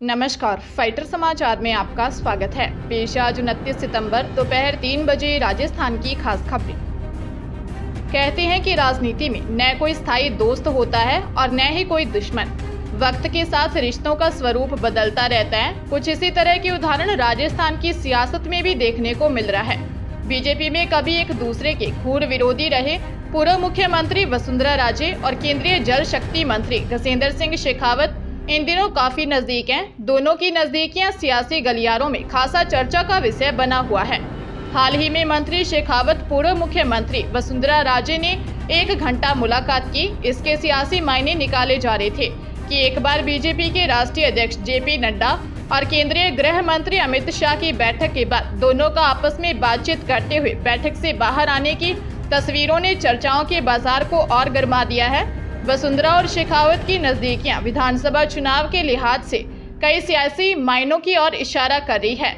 नमस्कार, फाइटर समाचार में आपका स्वागत है। पेश आज 29 सितंबर दोपहर 3 बजे राजस्थान की खास खबरें। कहते हैं कि राजनीति में न कोई स्थायी दोस्त होता है और न ही कोई दुश्मन। वक्त के साथ रिश्तों का स्वरूप बदलता रहता है। कुछ इसी तरह के उदाहरण राजस्थान की सियासत में भी देखने को मिल रहा है। बीजेपी में कभी एक दूसरे के घोर विरोधी रहे पूर्व मुख्यमंत्री वसुंधरा राजे और केंद्रीय जल शक्ति मंत्री गजेंद्र सिंह शेखावत इन दिनों काफी नजदीक हैं। दोनों की नजदीकियां सियासी गलियारों में खासा चर्चा का विषय बना हुआ है। हाल ही में मंत्री शेखावत पूर्व मुख्यमंत्री वसुंधरा राजे ने 1 घंटा मुलाकात की। इसके सियासी मायने निकाले जा रहे थे कि एक बार बीजेपी के राष्ट्रीय अध्यक्ष जेपी नड्डा और केंद्रीय गृह मंत्री अमित शाह की बैठक के बाद दोनों का आपस में बातचीत करते हुए बैठक से बाहर आने की तस्वीरों ने चर्चाओं के बाजार को और गर्मा दिया है। वसुंधरा और शेखावत की नजदीकियां विधानसभा चुनाव के लिहाज से कई सियासी मायनों की ओर इशारा कर रही है।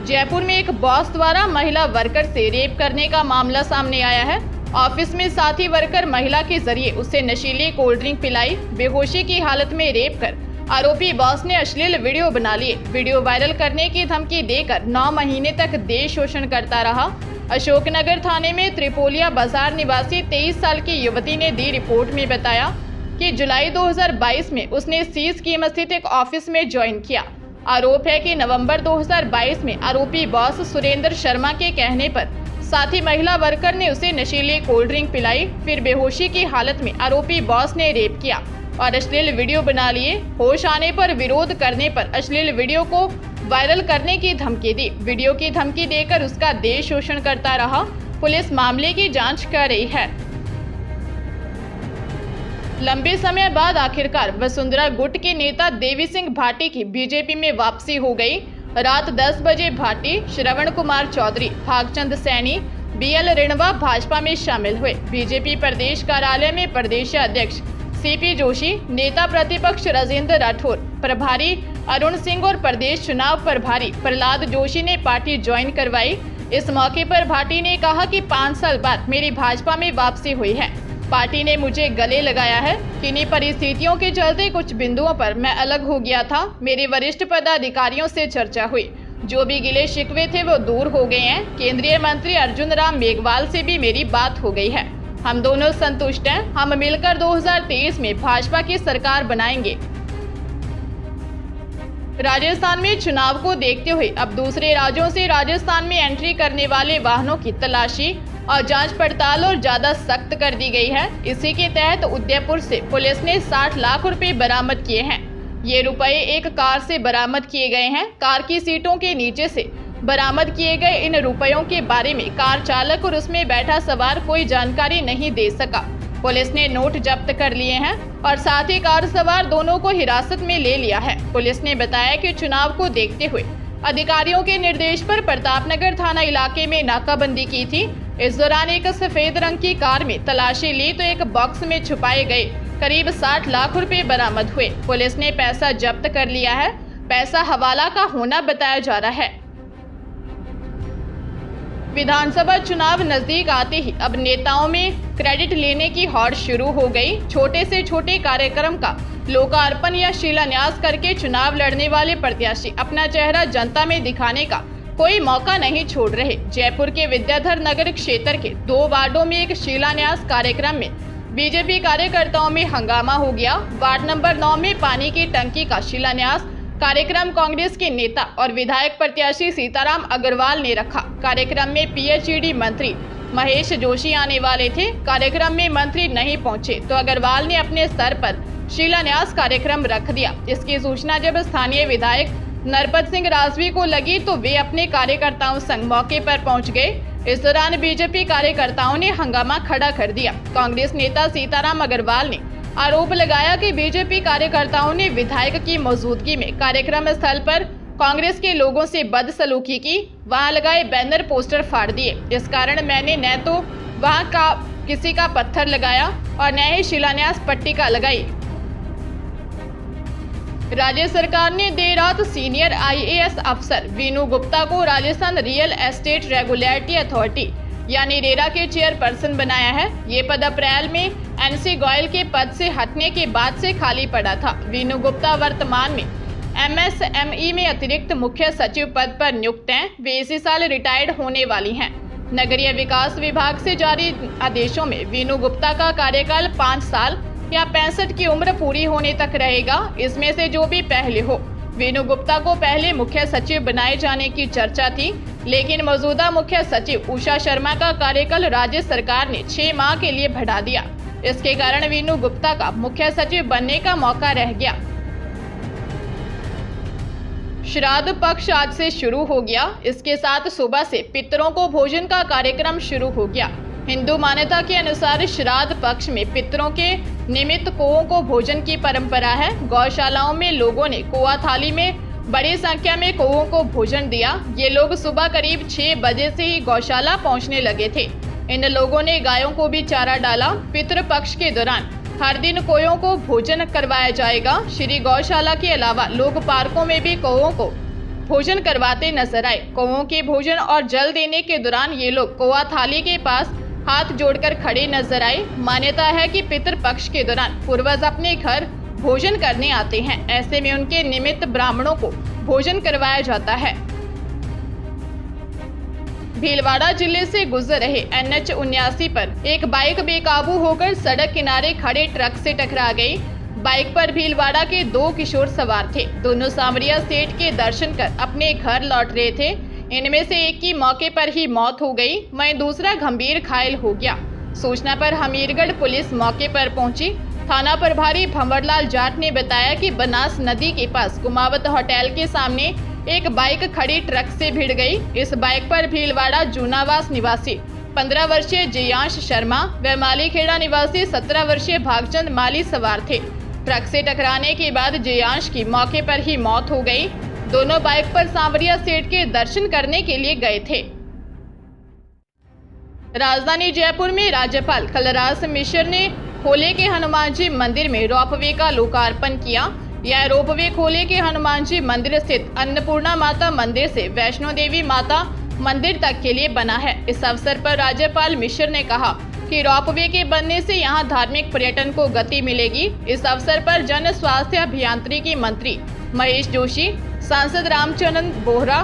जयपुर में एक बॉस द्वारा महिला वर्कर से रेप करने का मामला सामने आया है। ऑफिस में साथी वर्कर महिला के जरिए उसे नशीली कोल्ड ड्रिंक पिलाई, बेहोशी की हालत में रेप कर आरोपी बॉस ने अश्लील वीडियो बना लिए। वीडियो वायरल करने की धमकी देकर 9 महीने तक देह शोषण करता रहा। अशोकनगर थाने में त्रिपोलिया बाजार निवासी 23 साल की युवती ने दी रिपोर्ट में बताया कि जुलाई 2022 में उसने सीस कीम स्थित एक ऑफिस में ज्वाइन किया। आरोप है कि नवंबर 2022 में आरोपी बॉस सुरेंद्र शर्मा के कहने पर साथी महिला वर्कर ने उसे नशीली कोल्ड ड्रिंक पिलाई, फिर बेहोशी की हालत में आरोपी बॉस ने रेप किया और अश्लील वीडियो बना लिए। होश आने पर विरोध करने पर अश्लील वीडियो को वायरल करने की धमकी दी। वीडियो की धमकी देकर उसका देह शोषण करता रहा। पुलिस मामले की जांच कर रही है। लंबे समय बाद आखिरकार वसुंधरा गुट के नेता देवी सिंह भाटी की बीजेपी में वापसी हो गई। रात 10 बजे भाटी, श्रवण कुमार चौधरी, भागचंद सैनी, बीएल रिणवा भाजपा में शामिल हुए। बीजेपी प्रदेश कार्यालय में प्रदेश अध्यक्ष सीपी जोशी, नेता प्रतिपक्ष राजेंद्र राठौर, प्रभारी अरुण सिंह और प्रदेश चुनाव प्रभारी प्रहलाद जोशी ने पार्टी ज्वाइन करवाई। इस मौके पर भाटी ने कहा कि 5 साल बाद मेरी भाजपा में वापसी हुई है। पार्टी ने मुझे गले लगाया है। किन्हीं परिस्थितियों के चलते कुछ बिंदुओं पर मैं अलग हो गया था। मेरे वरिष्ठ पदाधिकारियों से चर्चा हुई, जो भी गिले शिकवे थे वो दूर हो गए हैं। केंद्रीय मंत्री अर्जुन राम मेघवाल से भी मेरी बात हो गई है। हम दोनों संतुष्ट हैं। हम मिलकर 2023 में भाजपा की सरकार बनाएंगे। राजस्थान में चुनाव को देखते हुए अब दूसरे राज्यों से राजस्थान में एंट्री करने वाले वाहनों की तलाशी और जांच पड़ताल और ज्यादा सख्त कर दी गई है। इसी के तहत उदयपुर से पुलिस ने 60 लाख रुपए बरामद किए हैं। ये रुपए एक कार से बरामद किए गए हैं। कार की सीटों के नीचे से बरामद किए गए इन रुपयों के बारे में कार चालक और उसमें बैठा सवार कोई जानकारी नहीं दे सका। पुलिस ने नोट जब्त कर लिए हैं और साथ ही कार सवार दोनों को हिरासत में ले लिया है। पुलिस ने बताया कि चुनाव को देखते हुए अधिकारियों के निर्देश पर प्रतापनगर थाना इलाके में नाकाबंदी की थी। इस दौरान एक सफेद रंग की कार में तलाशी ली तो एक बॉक्स में छुपाए गए करीब 60 लाख रुपए बरामद हुए। पुलिस ने पैसा जब्त कर लिया है। पैसा हवाला का होना बताया जा रहा है। विधानसभा चुनाव नजदीक आते ही अब नेताओं में क्रेडिट लेने की हौड़ शुरू हो गई। छोटे से छोटे कार्यक्रम का लोकार्पण या शिलान्यास करके चुनाव लड़ने वाले प्रत्याशी अपना चेहरा जनता में दिखाने का कोई मौका नहीं छोड़ रहे। जयपुर के विद्याधर नगर क्षेत्र के 2 वार्डों में एक शिलान्यास कार्यक्रम में बीजेपी कार्यकर्ताओं में हंगामा हो गया। वार्ड नंबर 9 में पानी की टंकी का शिलान्यास कार्यक्रम कांग्रेस के नेता और विधायक प्रत्याशी सीताराम अग्रवाल ने रखा। कार्यक्रम में पीएचईडी मंत्री महेश जोशी आने वाले थे। कार्यक्रम में मंत्री नहीं पहुंचे तो अग्रवाल ने अपने स्तर पर शिलान्यास कार्यक्रम रख दिया। इसकी सूचना जब स्थानीय विधायक नरपत सिंह राजवी को लगी तो वे अपने कार्यकर्ताओं संग मौके पर पहुंच गए। इस दौरान बीजेपी कार्यकर्ताओं ने हंगामा खड़ा कर दिया। कांग्रेस नेता सीताराम अग्रवाल ने आरोप लगाया कि बीजेपी कार्यकर्ताओं ने विधायक की मौजूदगी में कार्यक्रम स्थल पर कांग्रेस के लोगों से बदसलूकी की। वहां लगाए बैनर पोस्टर फाड़ दिए। इस कारण मैंने न तो वहां का किसी का पत्थर लगाया और न ही शिलान्यास पट्टिका लगाई। राज्य सरकार ने देर रात सीनियर आईएएस अफसर वीनू गुप्ता को Rajasthan real estate regulatory authority यानी रेरा के चेयरपर्सन बनाया है। ये पद अप्रैल में एनसी गोयल के पद से हटने के बाद से खाली पड़ा था। वीनू गुप्ता वर्तमान में एमएसएमई में अतिरिक्त मुख्य सचिव पद पर नियुक्त हैं। वे इसी साल रिटायर्ड होने वाली हैं। नगरीय विकास विभाग से जारी आदेशों में वीनू गुप्ता का कार्यकाल 5 साल या 65 की उम्र पूरी होने तक रहेगा। इसमें से जो भी पहले हो। वीनू गुप्ता को पहले मुख्य सचिव बनाए जाने की चर्चा थी, लेकिन मौजूदा मुख्य सचिव उषा शर्मा का कार्यकाल राज्य सरकार ने 6 माह के लिए बढ़ा दिया। इसके कारण वीनू गुप्ता का मुख्य सचिव बनने का मौका रह गया। श्राद्ध पक्ष आज से शुरू हो गया। इसके साथ सुबह से पितरों को भोजन का कार्यक्रम शुरू हो गया। हिंदू मान्यता के अनुसार श्राद्ध पक्ष में पितरों के निमित्त कौओं को भोजन की परंपरा है। गौशालाओं में लोगों ने कौआ थाली में बड़ी संख्या में कौओं को भोजन दिया। ये लोग सुबह करीब 6 बजे से ही गौशाला पहुंचने लगे थे। इन लोगों ने गायों को भी चारा डाला। पितृ पक्ष के दौरान हर दिन कौओं को भोजन करवाया जाएगा। श्री गौशाला के अलावा लोग पार्कों में भी कौओं को भोजन करवाते नजर आए। कौओं के भोजन और जल देने के दौरान ये लोग कौआ थाली के पास हाथ जोड़कर खड़े नजर आए। मान्यता है कि पितृ पक्ष के दौरान पूर्वज अपने घर भोजन करने आते हैं। ऐसे में उनके निमित्त ब्राह्मणों को भोजन करवाया जाता है। भीलवाड़ा जिले से गुजर रहे NH 79 पर एक बाइक बेकाबू होकर सड़क किनारे खड़े ट्रक से टकरा गई। बाइक पर भीलवाड़ा के 2 किशोर सवार थे। दोनों सांवरिया सेठ के दर्शन कर अपने घर लौट रहे थे। इनमें से एक की मौके पर ही मौत हो गई, वहीं दूसरा गंभीर घायल हो गया। सूचना पर हमीरगढ़ पुलिस मौके पर पहुंची। थाना प्रभारी भंवरलाल जाट ने बताया कि बनास नदी के पास कुमावत होटल के सामने एक बाइक खड़ी ट्रक से भिड़ गई। इस बाइक पर भीलवाड़ा जूनावास निवासी 15 वर्षीय जयांश शर्मा व मालीखेड़ा निवासी 17 वर्षीय भागचंद माली सवार थे। ट्रक से टकराने के बाद जयांश की मौके पर ही मौत हो गई। दोनों बाइक पर सांवरिया सेठ के दर्शन करने के लिए गए थे। राजधानी जयपुर में राज्यपाल कलराज मिश्र ने खोले के हनुमान जी मंदिर में रोपवे का लोकार्पण किया। यह रोपवे खोले के हनुमान जी मंदिर स्थित अन्नपूर्णा माता मंदिर से वैष्णो देवी माता मंदिर तक के लिए बना है। इस अवसर पर राज्यपाल मिश्र ने कहा कि रोपवे के बनने से यहां धार्मिक पर्यटन को गति मिलेगी। इस अवसर पर जन स्वास्थ्य अभियांत्रिकी मंत्री महेश जोशी, सांसद रामचरण बोहरा,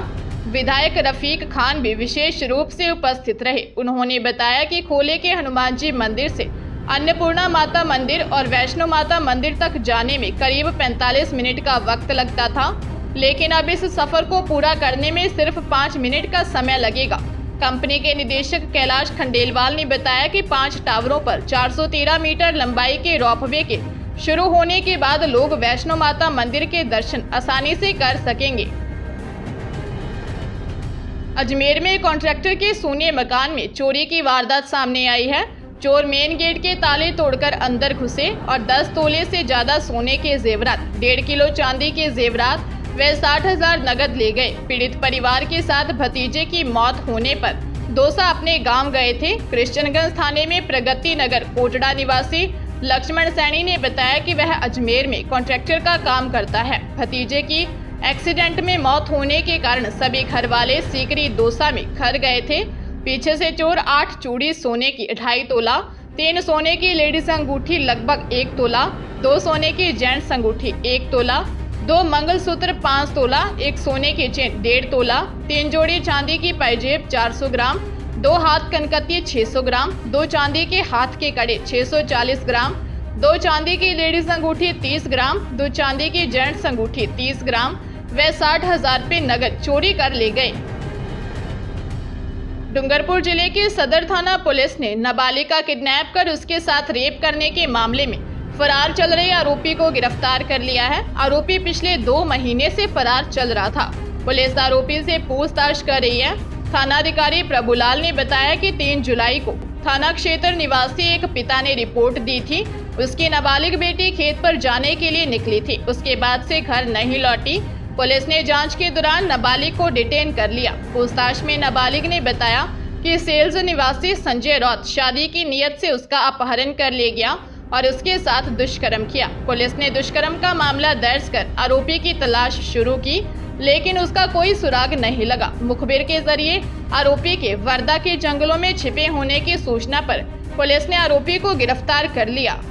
विधायक रफीक खान भी विशेष रूप से उपस्थित रहे। उन्होंने बताया कि खोले के हनुमान जी मंदिर से अन्नपूर्णा माता मंदिर और वैष्णो माता मंदिर तक जाने में करीब 45 मिनट का वक्त लगता था, लेकिन अब इस सफर को पूरा करने में सिर्फ 5 मिनट का समय लगेगा। कंपनी के निदेशक कैलाश खंडेलवाल ने बताया कि 5 टावरों पर 413 मीटर लंबाई के रोपवे के शुरू होने के बाद लोग वैष्णो माता मंदिर के दर्शन आसानी से कर सकेंगे। अजमेर में कॉन्ट्रैक्टर के सोने मकान में चोरी की वारदात सामने आई है। चोर मेन गेट के ताले तोड़कर अंदर घुसे और 10 तोले से ज्यादा सोने के जेवरात, 1.5 किलो चांदी के जेवरात व 60,000 नगद ले गए। पीड़ित परिवार के साथ भतीजे की मौत होने पर दोसा अपने गांव गए थे। क्रिश्चियनगंज थाने में प्रगति नगर कोटड़ा निवासी लक्ष्मण सैनी ने बताया कि वह अजमेर में कॉन्ट्रैक्टर का काम करता है। भतीजे की एक्सीडेंट में मौत होने के कारण सभी घर वाले सीकरी दोसा में घर गए थे। पीछे से चोर 8 चूड़ी सोने की 2.5 तोला, 3 सोने की लेडीज अंगूठी लगभग 1 तोला, 2 सोने की जेंट्स अंगूठी 1 तोला, 2 मंगलसूत्र 5 तोला, 1 सोने की चेन 1.5 तोला, 3 जोड़ी चांदी की पायजेब 400 ग्राम, 2 हाथ कनकत्ती 600 ग्राम, 2 चांदी के हाथ के कड़े 640 ग्राम, 2 चांदी की लेडीज अंगूठी 30 ग्राम, 2 चांदी की जेंट्स अंगूठी 30 ग्राम व 60,000 रुपये नगद चोरी कर ले गए। डूंगरपुर जिले के सदर थाना पुलिस ने नाबालिग किडनैप कर उसके साथ रेप करने के मामले में फरार चल रहे आरोपी को गिरफ्तार कर लिया है। आरोपी पिछले 2 महीने से फरार चल रहा था। पुलिस आरोपी से पूछताछ कर रही है। थानाधिकारी प्रभुलाल ने बताया कि 3 जुलाई को थाना क्षेत्र निवासी एक पिता ने रिपोर्ट दी थी। उसकी नाबालिग बेटी खेत पर जाने के लिए निकली थी। उसके बाद से घर नहीं लौटी। पुलिस ने जांच के दौरान नाबालिग को डिटेन कर लिया। पूछताछ में नाबालिग ने बताया कि सेल्स निवासी संजय रौत शादी की नियत से उसका अपहरण कर ले गया। और उसके साथ दुष्कर्म किया। पुलिस ने दुष्कर्म का मामला दर्ज कर आरोपी की तलाश शुरू की, लेकिन उसका कोई सुराग नहीं लगा। मुखबिर के जरिए आरोपी के वर्धा के जंगलों में छिपे होने की सूचना पर पुलिस ने आरोपी को गिरफ्तार कर लिया।